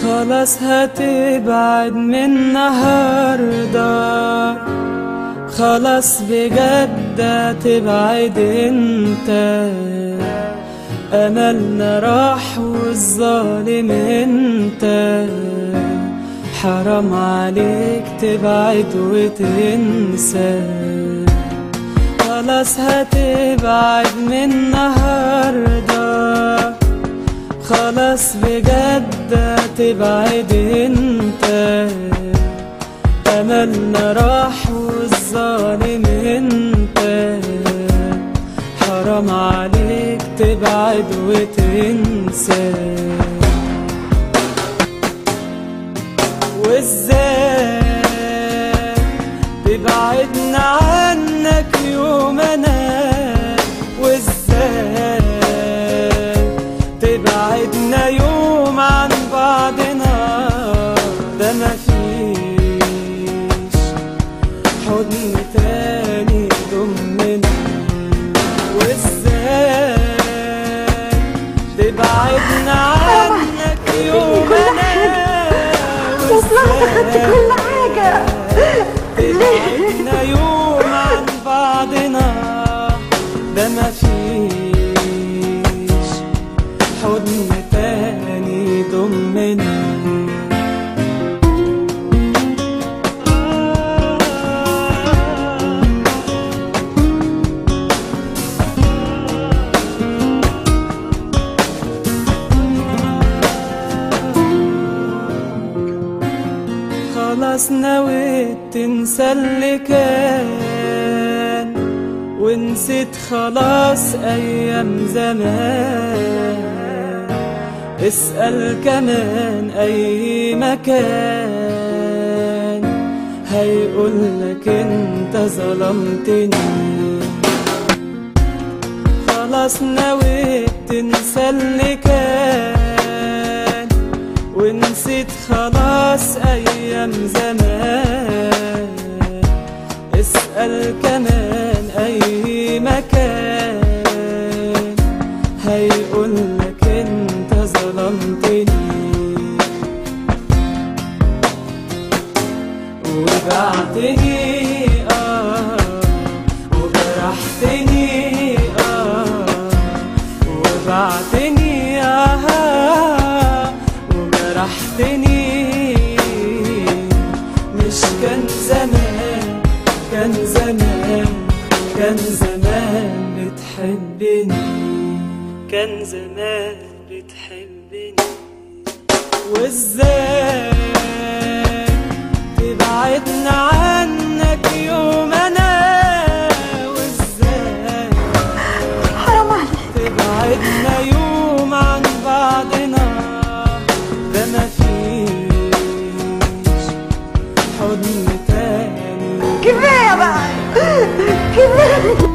خلاص هتبعد من النهاردة، خلاص بجد هتبعد انت. املنا راح والظالم انت، حرام عليك تبعد وتنسى. خلاص هتبعد من النهاردة، خلاص بجد هتبعد انت. املنا راح والظالم انت، حرام عليك تبعد وتنسى. وازاي تبعدنا عنك يوم انا، وازاي تبعدنا يوم عن بعضنا. ده مفيش حضن تاني يضمنا. وازاي تبعدنا عنك يوم انا، خدت كل حاجة. تبعدنا يوم عن بعضنا. ده مفيش حضن تاني يضمنا. خلاص نويت تنسى اللي كان، ونسيت خلاص أيام زمان. اسأل كمان أي مكان، هيقولك انت ظلمتني. خلاص نويت تنسى اللي كان، ونسيت خلاص أيام زمان. اسأل كمان أي مكان، هيقولك انت ظلمتني. وبعتني وجرحتني وبعتني وجرحتني. مش كان زمان، كان زمان، كان زمان بتحبني، كان زمان بتحبني. وازاي تبعدنا عنك يوم انا، وازاي حرام عليك تبعدنا يوم عن بعضنا. ده مفيش حضن تاني. كفاية بقى، كفاية.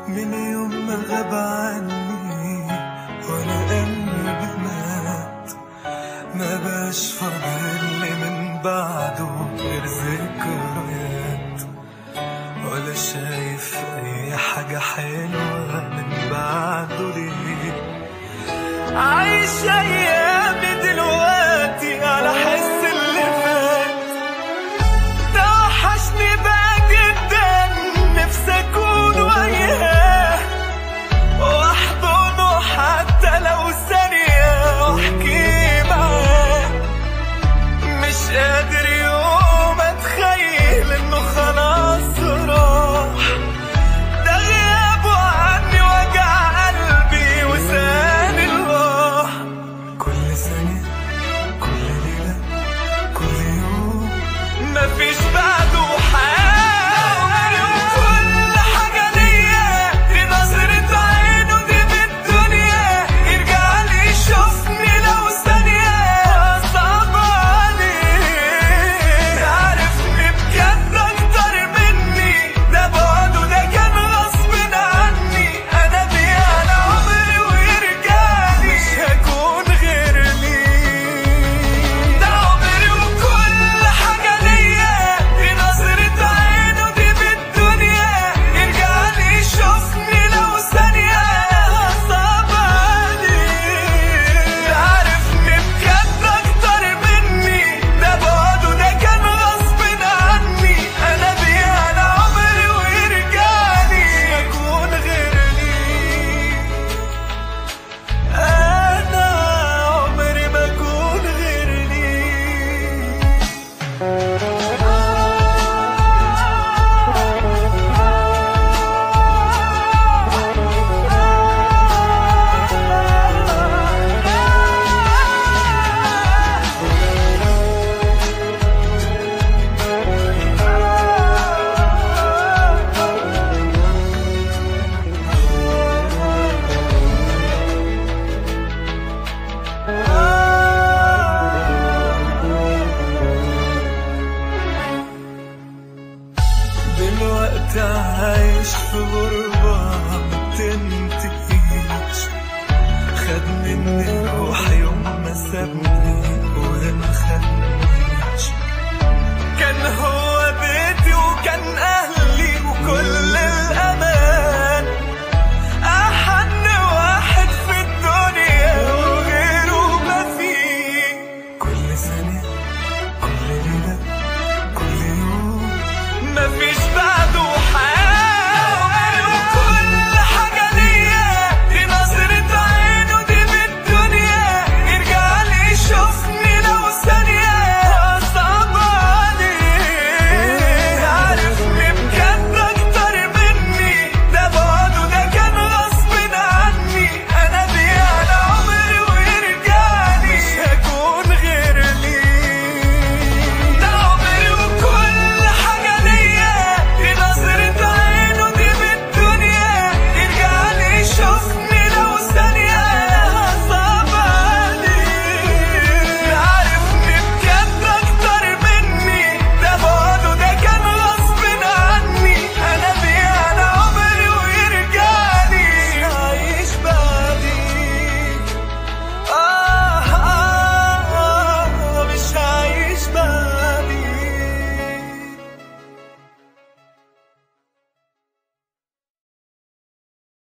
من يوم ما غاب عني وانا قلبي مات، ما بقاش فاضلي من بعده غير ذكريات، ولا شايف اي حاجة حلوة من بعده ليه. عايش ايامي دلوقتي على حس اللي فات، ده وحشني بقى جدا، نفسي اكون وياه واحضنه حتى لو ثانية واحكي معاه. مش قادر يوم اتخيل انه خلاص راح، ده غيابه عني وجع قلبي وساني الراح. كل ثانية كل ليلة كل يوم مفيش بعده حال. دلوقتي عايش في غربة متنتهيش، خد مني روح يوم ما سابني وما خدنيش. كان هو